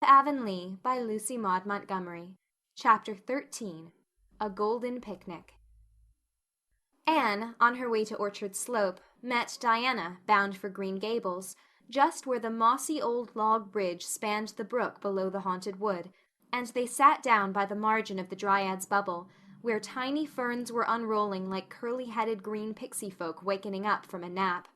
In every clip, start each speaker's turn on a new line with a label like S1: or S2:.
S1: Avonlea by Lucy Maud Montgomery. Chapter 13. A Golden Picnic. Anne, on her way to Orchard Slope, met Diana, bound for Green Gables, just where the mossy old log bridge spanned the brook below the haunted wood, and they sat down by the margin of the Dryad's Bubble, where tiny ferns were unrolling like curly-headed green pixie folk wakening up from a nap.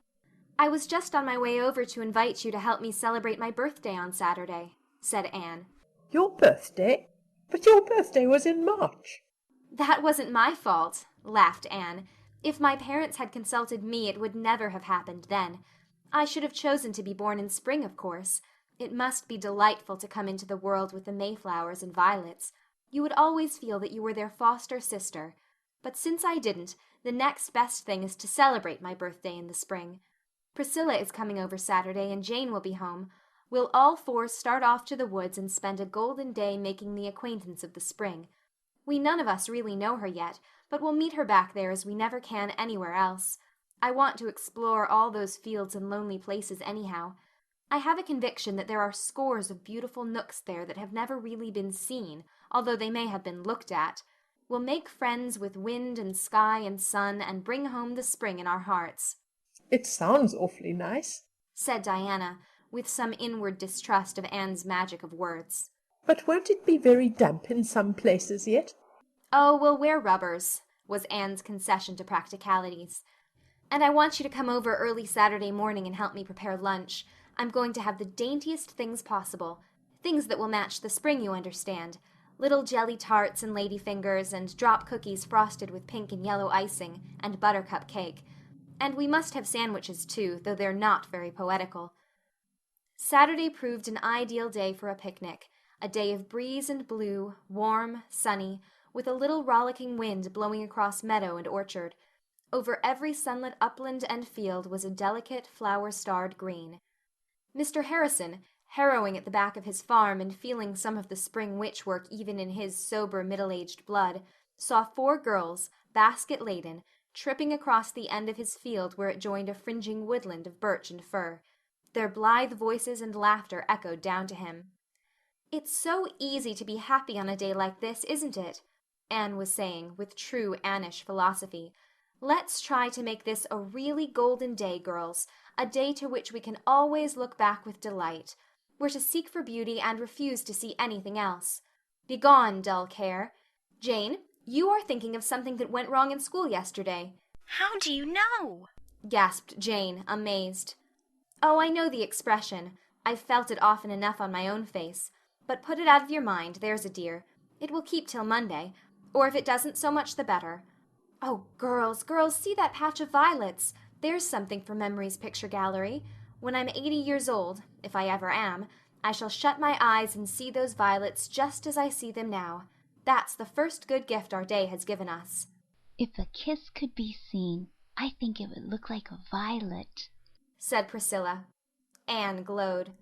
S1: "I was just on my way over to invite you to help me celebrate my birthday on Saturday," said Anne.
S2: "Your birthday? But your birthday was in March."
S1: "That wasn't my fault," laughed Anne. "If my parents had consulted me it would never have happened then. I should have chosen to be born in spring, of course. It must be delightful to come into the world with the Mayflowers and violets. You would always feel that you were their foster sister. But since I didn't, the next best thing is to celebrate my birthday in the spring. Priscilla is coming over Saturday and Jane will be home. We'll all four start off to the woods and spend a golden day making the acquaintance of the spring. We none of us really know her yet, but we'll meet her back there as we never can anywhere else. I want to explore all those fields and lonely places anyhow. I have a conviction that there are scores of beautiful nooks there that have never really been seen, although they may have been looked at. We'll make friends with wind and sky and sun and bring home the spring in our hearts."
S2: "It sounds awfully nice,"
S1: said Diana, with some inward distrust of Anne's magic of words.
S2: "but won't it be very damp in some places yet?"
S1: "Oh, we'll wear rubbers," was Anne's concession to practicalities. "And I want you to come over early Saturday morning and help me prepare lunch. I'm going to have the daintiest things possible. Things that will match the spring, you understand. Little jelly tarts and ladyfingers, and drop cookies frosted with pink and yellow icing, and buttercup cake. And we must have sandwiches, too, though they're not very poetical." Saturday proved an ideal day for a picnic, a day of breeze and blue, warm, sunny, with a little rollicking wind blowing across meadow and orchard. Over every sunlit upland and field was a delicate, flower-starred green. Mr. Harrison, harrowing at the back of his farm and feeling some of the spring witch-work even in his sober, middle-aged blood, saw 4 girls, basket-laden, tripping across the end of his field where it joined a fringing woodland of birch and fir. Their blithe voices and laughter echoed down to him. "It's so easy to be happy on a day like this, isn't it?" Anne was saying, with true Annish philosophy. "Let's try to make this a really golden day, girls, a day to which we can always look back with delight. We're to seek for beauty and refuse to see anything else. Begone, dull care. Jane, you are thinking of something that went wrong in school yesterday."
S3: "How do you know?"
S1: gasped Jane, amazed. "Oh, I know the expression. I've felt it often enough on my own face. But put it out of your mind, there's a dear. It will keep till Monday. Or if it doesn't, so much the better. Oh, girls, girls, see that patch of violets. There's something for memory's picture gallery. When I'm 80 years old, if I ever am, I shall shut my eyes and see those violets just as I see them now. That's the first good gift our day has given us."
S4: "If a kiss could be seen, I think it would look like a violet,"
S1: said Priscilla. Anne glowed.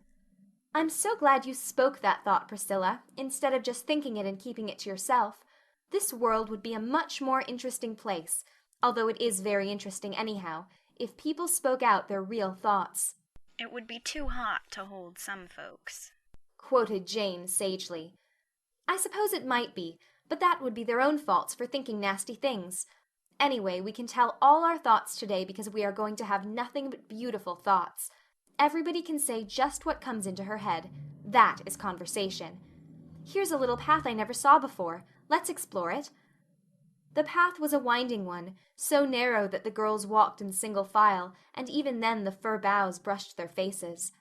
S1: "I'm so glad you spoke that thought, Priscilla, instead of just thinking it and keeping it to yourself. This world would be a much more interesting place, although it is very interesting anyhow, if people spoke out their real thoughts."
S3: "It would be too hot to hold some folks,"
S1: quoted Jane sagely. "I suppose it might be, but that would be their own faults for thinking nasty things. Anyway, we can tell all our thoughts today because we are going to have nothing but beautiful thoughts. Everybody can say just what comes into her head. That is conversation. Here's a little path I never saw before. Let's explore it." The path was a winding one, so narrow that the girls walked in single file, and even then the fir boughs brushed their faces.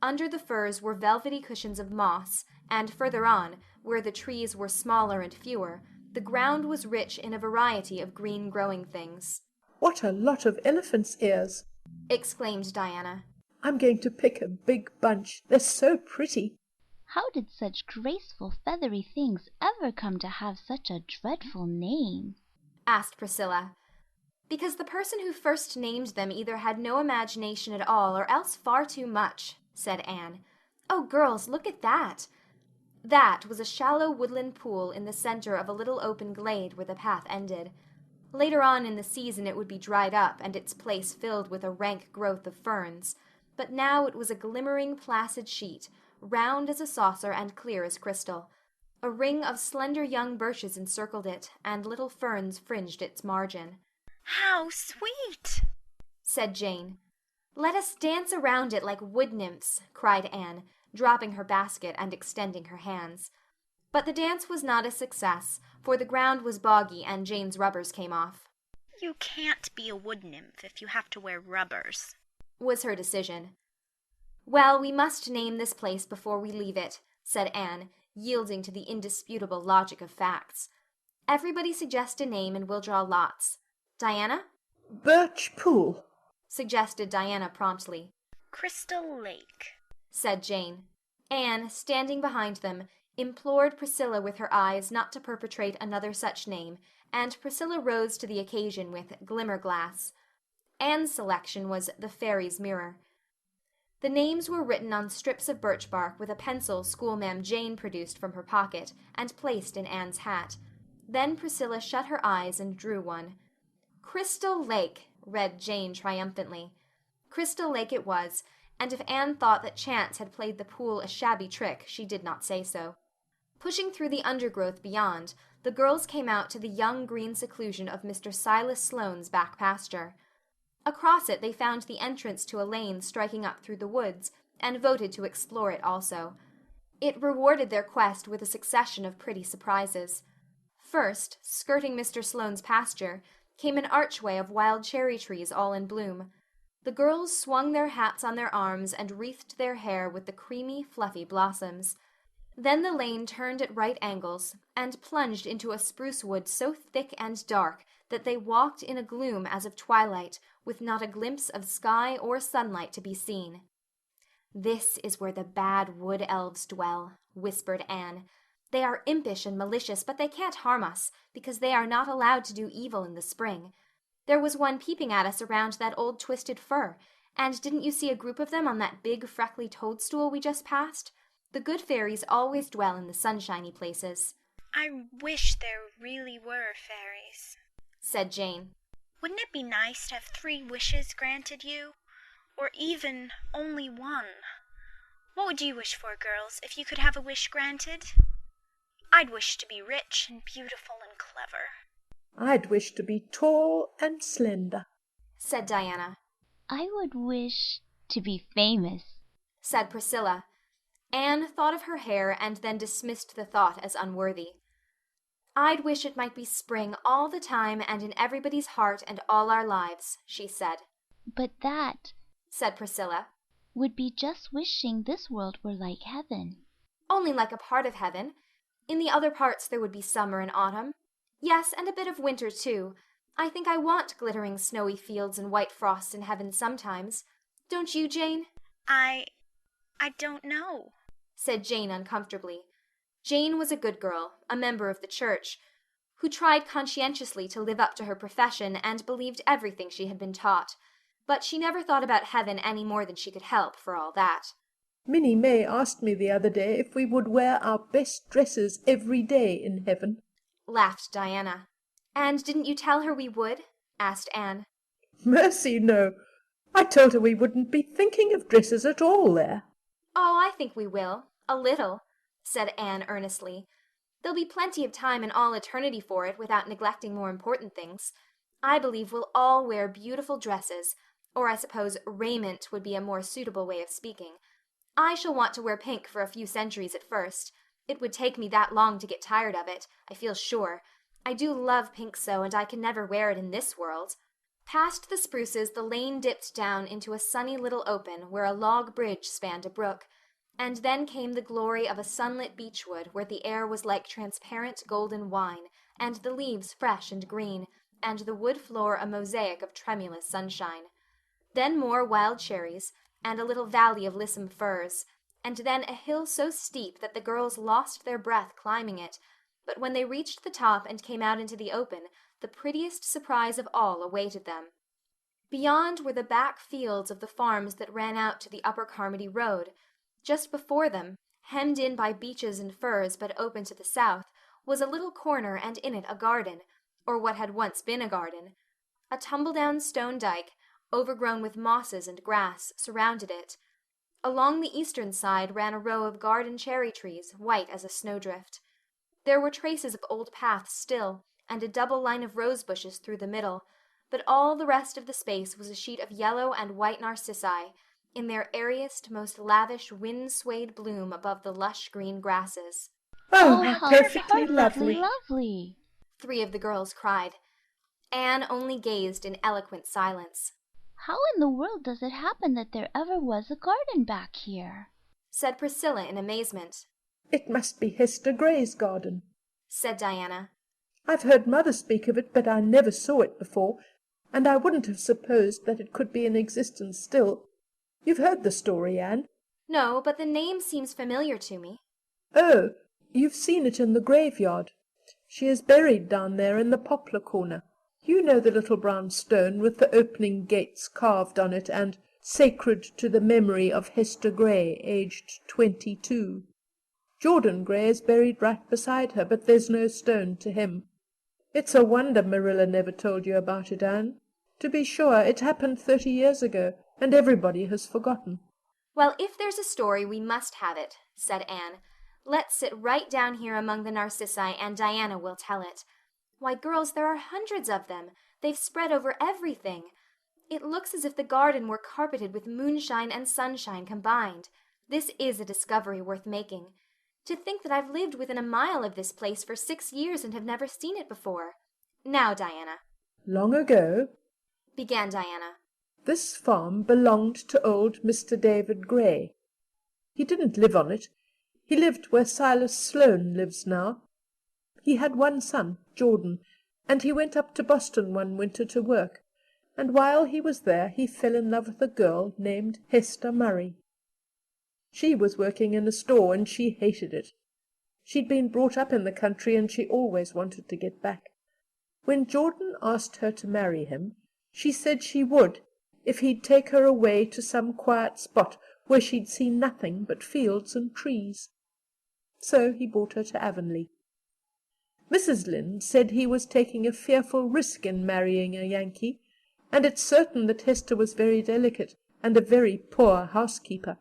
S1: Under the firs were velvety cushions of moss, and further on, where the trees were smaller and fewer, the ground was rich in a variety of green growing things.
S2: "What a lot of elephants' ears!"
S1: exclaimed Diana.
S2: "I'm going to pick a big bunch. They're so pretty."
S4: "How did such graceful feathery things ever come to have such a dreadful name?"
S1: asked Priscilla. "Because the person who first named them either had no imagination at all or else far too much," said Anne. "Oh, girls, look at that!" That was a shallow woodland pool in the center of a little open glade where the path ended. Later on in the season it would be dried up and its place filled with a rank growth of ferns, but now it was a glimmering placid sheet, round as a saucer and clear as crystal. A ring of slender young birches encircled it, and little ferns fringed its margin.
S3: How sweet!
S1: Said Jane. Let us dance around it like wood nymphs, cried Anne, dropping her basket and extending her hands. But the dance was not a success, for the ground was boggy and Jane's rubbers came off.
S3: You can't be a wood nymph if you have to wear rubbers,
S1: was her decision. Well, we must name this place before we leave it, said Anne, yielding to the indisputable logic of facts. Everybody suggest a name and we'll draw lots. Diana?
S2: Birch Pool,
S1: suggested Diana promptly.
S3: Crystal Lake,
S1: said Jane. Anne, standing behind them, implored Priscilla with her eyes not to perpetrate another such name, and Priscilla rose to the occasion with Glimmerglass. Anne's selection was The Fairy's Mirror. The names were written on strips of birch bark with a pencil schoolma'am Jane produced from her pocket and placed in Anne's hat. Then Priscilla shut her eyes and drew one. Crystal Lake, read Jane triumphantly. Crystal Lake it was, and if Anne thought that chance had played the pool a shabby trick, she did not say so. Pushing through the undergrowth beyond, the girls came out to the young green seclusion of Mr. Silas Sloane's back pasture. Across it they found the entrance to a lane striking up through the woods, and voted to explore it also. It rewarded their quest with a succession of pretty surprises. First, skirting Mr. Sloane's pasture, came an archway of wild cherry trees all in bloom. The girls swung their hats on their arms and wreathed their hair with the creamy, fluffy blossoms. Then the lane turned at right angles, and plunged into a spruce wood so thick and dark that they walked in a gloom as of twilight, with not a glimpse of sky or sunlight to be seen. "This is where the bad wood elves dwell," whispered Anne. "They are impish and malicious, but they can't harm us, because they are not allowed to do evil in the spring. There was one peeping at us around that old twisted fir, and didn't you see a group of them on that big freckly toadstool we just passed? The good fairies always dwell in the sunshiny places."
S3: I wish there really were fairies,
S1: said Jane.
S3: Wouldn't it be nice to have 3 wishes granted you? Or even only one? What would you wish for, girls, if you could have a wish granted? I'd wish to be rich and beautiful and clever.
S2: I'd wish to be tall and slender,
S1: said Diana.
S4: I would wish to be famous,
S1: said Priscilla. Anne thought of her hair and then dismissed the thought as unworthy. I'd wish it might be spring all the time and in everybody's heart and all our lives, she said.
S4: But that,
S1: said Priscilla,
S4: would be just wishing this world were like heaven.
S1: Only like a part of heaven. In the other parts there would be summer and autumn. Yes, and a bit of winter too. I think I want glittering snowy fields and white frost in heaven sometimes. Don't you, Jane?
S3: I don't know,
S1: said Jane uncomfortably. Jane was a good girl, a member of the church, who tried conscientiously to live up to her profession and believed everything she had been taught. But she never thought about heaven any more than she could help, for all that.
S2: Minnie May asked me the other day if we would wear our best dresses every day in heaven,
S1: laughed Diana. And didn't you tell her we would? asked Anne.
S2: Mercy, no. I told her we wouldn't be thinking of dresses at all there.
S1: Oh, I think we will. A little, said Anne earnestly. There'll be plenty of time in all eternity for it without neglecting more important things. I believe we'll all wear beautiful dresses, or I suppose raiment would be a more suitable way of speaking. I shall want to wear pink for a few centuries at first. It would take me that long to get tired of it, I feel sure. I do love pink so, and I can never wear it in this world. Past the spruces the lane dipped down into a sunny little open where a log bridge spanned a brook, and then came the glory of a sunlit beechwood where the air was like transparent golden wine, and the leaves fresh and green, and the wood floor a mosaic of tremulous sunshine. Then more wild cherries, and a little valley of lissom firs, and then a hill so steep that the girls lost their breath climbing it, but when they reached the top and came out into the open, the prettiest surprise of all awaited them. Beyond were the back fields of the farms that ran out to the Upper Carmody Road. Just before them, hemmed in by beeches and firs but open to the south, was a little corner and in it a garden, or what had once been a garden. A tumble-down stone dyke, overgrown with mosses and grass, surrounded it. Along the eastern side ran a row of garden cherry trees, white as a snowdrift. There were traces of old paths still, and a double line of rose bushes through the middle, but all the rest of the space was a sheet of yellow and white narcissi, in their airiest, most lavish, wind-swayed bloom above the lush green grasses.
S2: Oh,
S4: Oh,
S2: how
S4: how
S2: perfectly
S4: perfectly
S2: lovely!
S4: lovely.
S1: 3 of the girls cried. Anne only gazed in eloquent silence.
S4: How in the world does it happen that there ever was a garden back here?
S1: Said Priscilla in amazement.
S2: It must be Hester Gray's garden.
S1: Said Diana.
S2: I've heard Mother speak of it, but I never saw it before, and I wouldn't have supposed that it could be in existence still. You've heard the story, Anne?
S1: No, but the name seems familiar to me.
S2: Oh, you've seen it in the graveyard. She is buried down there in the poplar corner. You know the little brown stone with the opening gates carved on it and "Sacred to the memory of Hester Gray, aged 22." Jordan Gray is buried right beside her, but there's no stone to him. It's a wonder Marilla never told you about it, Anne. To be sure, it happened 30 years ago, and everybody has forgotten.
S1: Well, if there's a story, we must have it, said Anne. Let's sit right down here among the narcissi, and Diana will tell it. Why, girls, there are hundreds of them. They've spread over everything. It looks as if the garden were carpeted with moonshine and sunshine combined. This is a discovery worth making. To think that I've lived within a mile of this place for 6 years and have never seen it before. Now, Diana.
S2: Long ago,
S1: began Diana.
S2: this farm belonged to old Mr. David Gray. He didn't live on it. He lived where Silas Sloane lives now. He had one son, Jordan, and he went up to Boston one winter to work, and while he was there he fell in love with a girl named Hester Murray. She was working in a store, and she hated it. She'd been brought up in the country, and she always wanted to get back. When Jordan asked her to marry him, she said she would, if he'd take her away to some quiet spot where she'd see nothing but fields and trees. So he brought her to Avonlea. Mrs. Lynde said he was taking a fearful risk in marrying a Yankee, and it's certain that Hester was very delicate and a very poor housekeeper.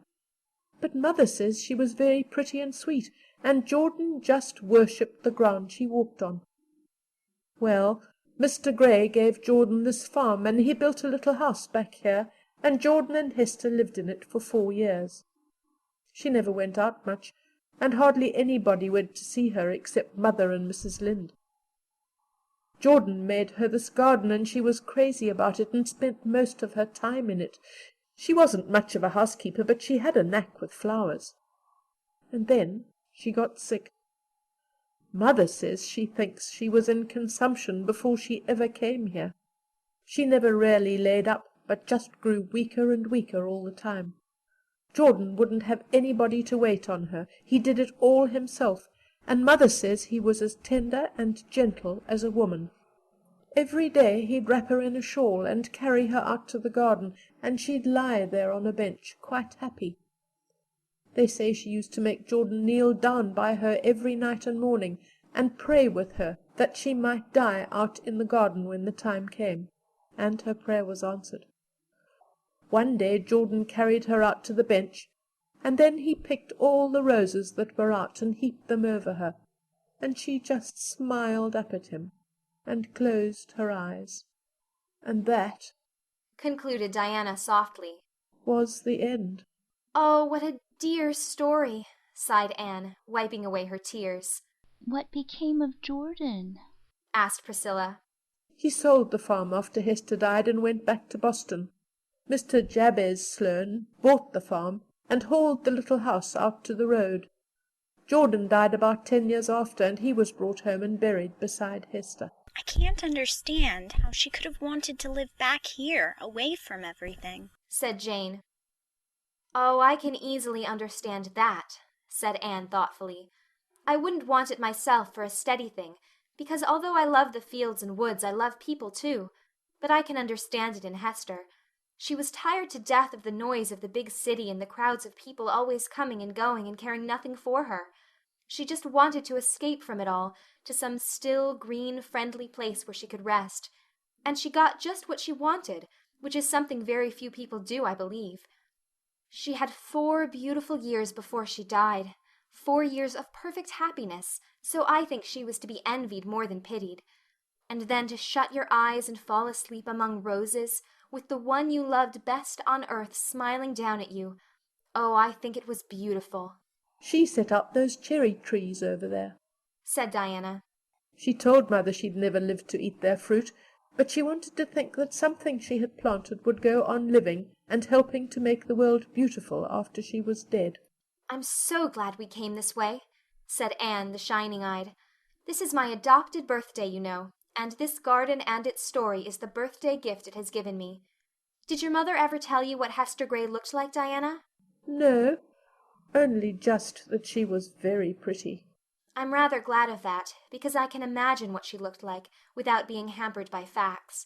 S2: But Mother says she was very pretty and sweet, and Jordan just worshipped the ground she walked on. Well, Mr. Gray gave Jordan this farm, and he built a little house back here, and Jordan and Hester lived in it for 4 years. She never went out much, and hardly anybody went to see her except Mother and Mrs. Lynde. Jordan made her this garden, and she was crazy about it and spent most of her time in it. She wasn't much of a housekeeper, but she had a knack with flowers. And then she got sick. Mother says she thinks she was in consumption before she ever came here. She never really laid up, but just grew weaker and weaker all the time. Jordan wouldn't have anybody to wait on her. He did it all himself, and Mother says he was as tender and gentle as a woman. Every day he'd wrap her in a shawl and carry her out to the garden, and she'd lie there on a bench, quite happy. They say she used to make Jordan kneel down by her every night and morning, and pray with her that she might die out in the garden when the time came, and her prayer was answered. One day Jordan carried her out to the bench, and then he picked all the roses that were out and heaped them over her, and she just smiled up at him and closed her eyes. And that,
S1: concluded Diana softly,
S2: was the end.
S1: Oh, what a dear story, sighed Anne, wiping away her tears.
S4: What became of Jordan?
S1: Asked Priscilla.
S2: He sold the farm after Hester died and went back to Boston. Mr. Jabez Sloane bought the farm and hauled the little house out to the road. Jordan died about 10 years after, and he was brought home and buried beside Hester.
S3: I can't understand how she could have wanted to live back here, away from everything,
S1: said Jane. Oh, I can easily understand that, said Anne thoughtfully. I wouldn't want it myself for a steady thing, because although I love the fields and woods, I love people too. But I can understand it in Hester. She was tired to death of the noise of the big city and the crowds of people always coming and going and caring nothing for her. She just wanted to escape from it all, to some still, green, friendly place where she could rest. And she got just what she wanted, which is something very few people do, I believe. She had 4 beautiful years before she died, 4 years of perfect happiness, so I think she was to be envied more than pitied. And then to shut your eyes and fall asleep among roses, with the one you loved best on earth smiling down at you. Oh, I think it was beautiful,"
S2: She set up those cherry trees over there.
S1: said Diana.
S2: She told Mother she'd never live to eat their fruit, but she wanted to think that something she had planted would go on living and helping to make the world beautiful after she was dead.
S1: "I'm so glad we came this way," said Anne, the shining-eyed. "This is my adopted birthday, you know, and this garden and its story is the birthday gift it has given me. Did your mother ever tell you what Hester Gray looked like, Diana?"
S2: No, only just that she was very pretty.
S1: "I'm rather glad of that, because I can imagine what she looked like, without being hampered by facts.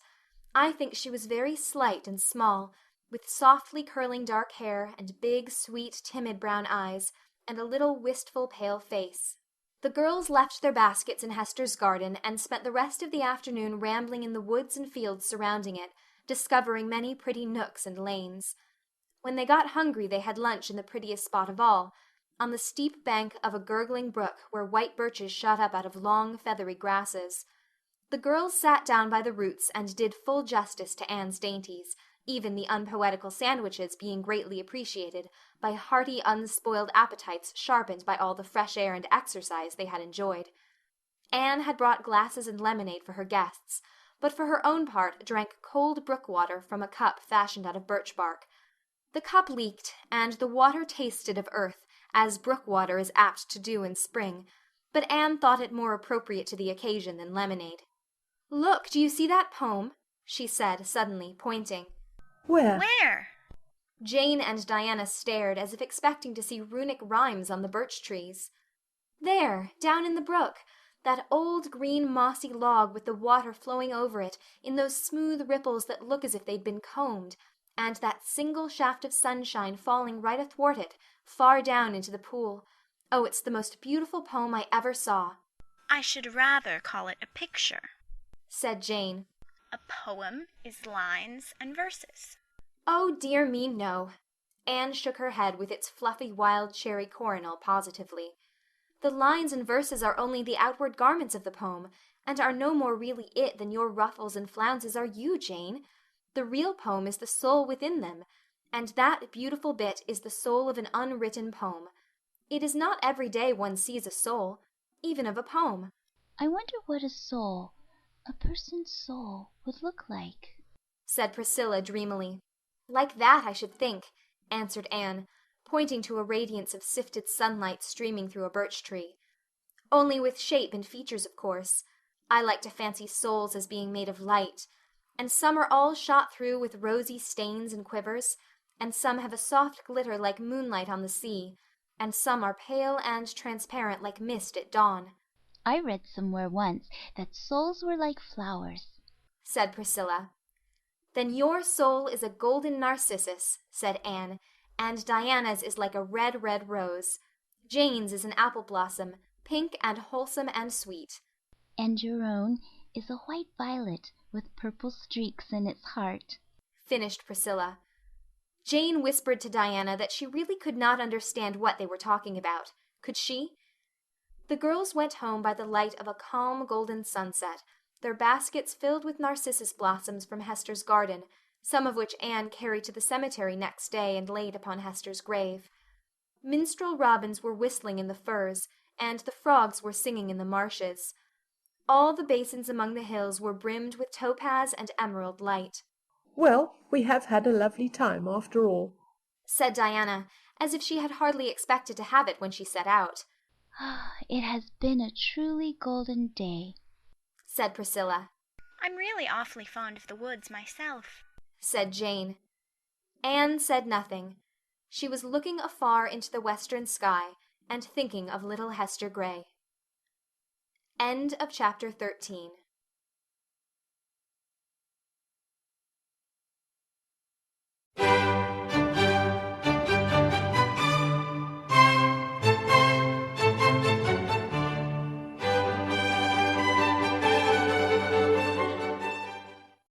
S1: I think she was very slight and small, with softly curling dark hair, and big, sweet, timid brown eyes, and a little wistful, pale face." The girls left their baskets in Hester's garden and spent the rest of the afternoon rambling in the woods and fields surrounding it, discovering many pretty nooks and lanes. When they got hungry they had lunch in the prettiest spot of all, on the steep bank of a gurgling brook where white birches shot up out of long, feathery grasses. The girls sat down by the roots and did full justice to Anne's dainties, even the unpoetical sandwiches being greatly appreciated, by hearty, unspoiled appetites sharpened by all the fresh air and exercise they had enjoyed. Anne had brought glasses and lemonade for her guests, but for her own part drank cold brook water from a cup fashioned out of birch bark. The cup leaked, and the water tasted of earth, as brook water is apt to do in spring, but Anne thought it more appropriate to the occasion than lemonade. "Look, do you see that poem?" she said, suddenly, pointing.
S2: Where?
S3: Where?
S1: Jane and Diana stared, as if expecting to see runic rhymes on the birch trees. "There, down in the brook, that old green mossy log with the water flowing over it in those smooth ripples that look as if they'd been combed, and that single shaft of sunshine falling right athwart it, far down into the pool. Oh, it's the most beautiful poem I ever saw,"
S3: I should rather call it a picture.
S1: said Jane.
S3: A poem is lines and verses.
S1: "Oh, dear me, no." Anne shook her head with its fluffy wild cherry coronal positively. "The lines and verses are only the outward garments of the poem, and are no more really it than your ruffles and flounces are you, Jane. The real poem is the soul within them, and that beautiful bit is the soul of an unwritten poem. It is not every day one sees a soul, even of a poem."
S4: I wonder what a person's soul, would look like,
S1: said Priscilla dreamily. "Like that, I should think," answered Anne, pointing to a radiance of sifted sunlight streaming through a birch tree. "Only with shape and features, of course. I like to fancy souls as being made of light, and some are all shot through with rosy stains and quivers, and some have a soft glitter like moonlight on the sea, and some are pale and transparent like mist at dawn,"
S4: I read somewhere once that souls were like flowers,
S1: said Priscilla. "Then your soul is a golden narcissus," said Anne, "and Diana's is like a red, red rose. Jane's is an apple blossom, pink and wholesome and sweet."
S4: and your own is a white violet with purple streaks in its heart,
S1: finished Priscilla. Jane whispered to Diana that she really could not understand what they were talking about. Could she? The girls went home by the light of a calm golden sunset, their baskets filled with narcissus blossoms from Hester's garden, some of which Anne carried to the cemetery next day and laid upon Hester's grave. Minstrel robins were whistling in the firs, and the frogs were singing in the marshes. All the basins among the hills were brimmed with topaz and emerald light.
S2: Well, we have had a lovely time after all,
S1: said Diana, as if she had hardly expected to have it when she set out.
S4: It has been a truly golden day,
S1: said Priscilla.
S3: I'm really awfully fond of the woods myself,
S1: said Jane. Anne said nothing. She was looking afar into the western sky and thinking of little Hester Gray. End of chapter 13.